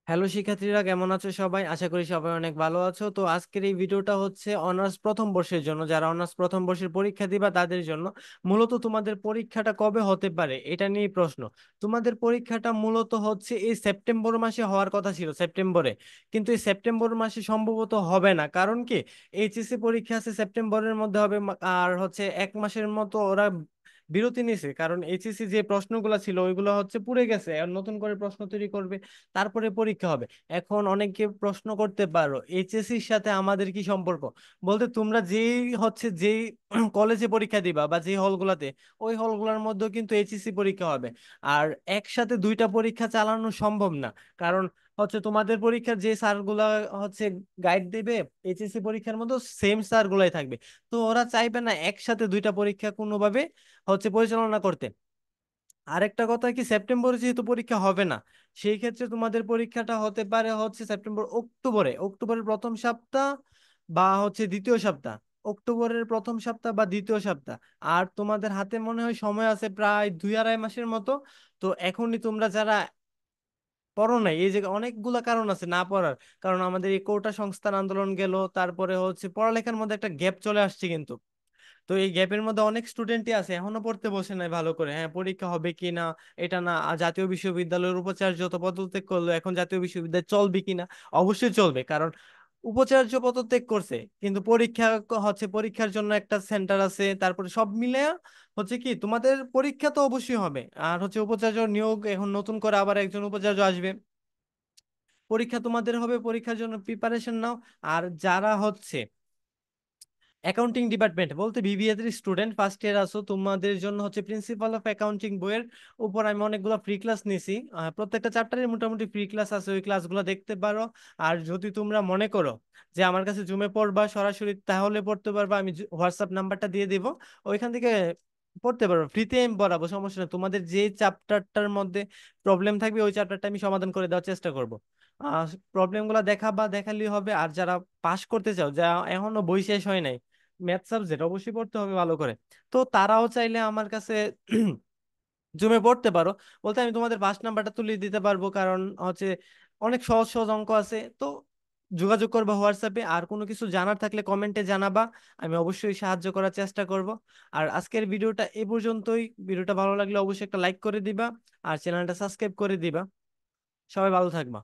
Hello শিক্ষার্থীরা, কেমন আছো সবাই? আশা করি সবাই অনেক ভালো আছো। তো আজকের এই ভিডিওটা হচ্ছে অনার্স প্রথম বর্ষের জন্য, যারা অনার্স প্রথম বর্ষের পরীক্ষা দিবা তাদের জন্য। মূলত তোমাদের পরীক্ষাটা কবে হতে পারে এটা নিয়ে প্রশ্ন। তোমাদের পরীক্ষাটা মূলত হচ্ছে এই সেপ্টেম্বর মাসে হওয়ার কথা ছিল, সেপ্টেম্বরে। কিন্তু এই সেপ্টেম্বর মাসে সম্ভবত হবে না, কারণ কি, এইচএসসি পরীক্ষা আছে সেপ্টেম্বরের মধ্যে হবে, আর হচ্ছে এক মাসের মতো ওরা বিরতি নিছে, কারণ এইচএসসি যে প্রশ্নগুলো ছিল ওইগুলো হচ্ছে পুড়ে গেছে, আর নতুন করে প্রশ্ন তৈরি করবে, তারপরে পরীক্ষা হবে। এখন অনেকে প্রশ্ন করতে পারো এইচএসসির সাথে আমাদের কি সম্পর্ক। বলতে তোমরা যেই যেই কলেজে পরীক্ষা দিবা বা যেই হলগুলাতে, ওই হলগুলোর মধ্যেও কিন্তু এইচএসসি পরীক্ষা হবে। আর একসাথে দুইটা পরীক্ষা চালানো সম্ভব না, কারণ তোমাদের পরীক্ষার যে স্যারগুলা হচ্ছে গাইড দেবে, এইচএসসি পরীক্ষার মধ্যে সেম স্যার গুলাই থাকবে। তো ওরা চাইবে না একসাথে দুইটা পরীক্ষা কোনোভাবে পরিচালনা করতে। আরেকটা কথা কি, সেপ্টেম্বরে যেহেতু পরীক্ষা হবে না, সেই ক্ষেত্রে তোমাদের পরীক্ষাটা হতে পারে সেপ্টেম্বর অক্টোবরের প্রথম সপ্তাহ বা দ্বিতীয় সপ্তাহ। অক্টোবরের প্রথম সপ্তাহ বা দ্বিতীয় সপ্তাহ। আর তোমাদের হাতে মনে হয় সময় আছে প্রায় 2-2.5 মাসের মতো। তো এখনই তোমরা যারা পড়ো নাই, এই যে অনেকগুলা কারণ আছে না পড়ার, কারণ আমাদের এই কোটা সংস্থান আন্দোলন গেল, তারপরে পড়ালেখার মধ্যে একটা গ্যাপ চলে আসছে কিন্তু। তো এই গ্যাপের মধ্যে অনেক স্টুডেন্টই আছে এখনো পড়তে বসে নাই ভালো করে, হ্যাঁ পরীক্ষা হবে কি না এটা না। আর জাতীয় বিশ্ববিদ্যালয়ের উপাচার্য তো পদত্যাগ করলো, এখন জাতীয় বিশ্ববিদ্যালয় চলবে কিনা? অবশ্যই চলবে, কারণ উপাচার্য পদত্যাগ করছে, কিন্তু পরীক্ষা পরীক্ষার জন্য একটা সেন্টার আছে, তারপরে সব মিলে কি তোমাদের পরীক্ষা তো অবশ্যই হবে। আর উপাচার্য নিয়োগ, এখন নতুন করে আবার একজন উপাচার্য আসবে, পরীক্ষা তোমাদের হবে, পরীক্ষার জন্য প্রিপারেশন নাও। আর যারা অ্যাকাউন্টিং ডিপার্টমেন্ট বলতে বিবিএ এর স্টুডেন্ট ফার্স্ট ইয়ার আছো, তোমাদের জন্য প্রিন্সিপাল অফ অ্যাকাউন্টিং বইয়ের উপর আমি অনেকগুলো ফ্রি ক্লাস নিছি। প্রত্যেকটা চ্যাপ্টারে মোটামুটি ফ্রি ক্লাস আছে, ওই ক্লাসগুলো দেখতে পারো। আর যদি তোমরা মনে করো যে আমার কাছে জুমে পড়বা সরাসরি, তাহলে পড়তে পারবা, আমি হোয়াটসঅ্যাপ নাম্বারটা দিয়ে দিব, ওইখান থেকে পড়তে পারো, ফ্রিতে আমি পড়াবো, সমস্যা নেই। তোমাদের যে চ্যাপ্টারটার মধ্যে প্রবলেম থাকবে ওই চ্যাপ্টারটা আমি সমাধান করে দেওয়ার চেষ্টা করবো। প্রবলেম গুলা দেখালেই হবে। আর যারা পাশ করতে চাও, যা এখনো বই শেষ হয় নাই, ম্যাথ সাবজেক্ট অবশ্যই পড়তে হবে ভালো করে, তো তারাও চাইলে আমার কাছে জুমে পড়তে পারো। বলতে আমি তোমাদের পাঁচ নাম্বারটা তুলে দিতে পারবো, কারণ অনেক সহজ সহজ অঙ্ক আছে। তো যোগাযোগ করবা হোয়াটসঅ্যাপে, আর কোনো কিছু জানার থাকলে কমেন্টে জানাবা, আমি অবশ্যই সাহায্য করার চেষ্টা করব। আর আজকের ভিডিওটা এ পর্যন্তই। ভিডিওটা ভালো লাগলে অবশ্যই একটা লাইক করে দিবা, আর চ্যানেলটা সাবস্ক্রাইব করে দিবা। সবাই ভালো থাকবা।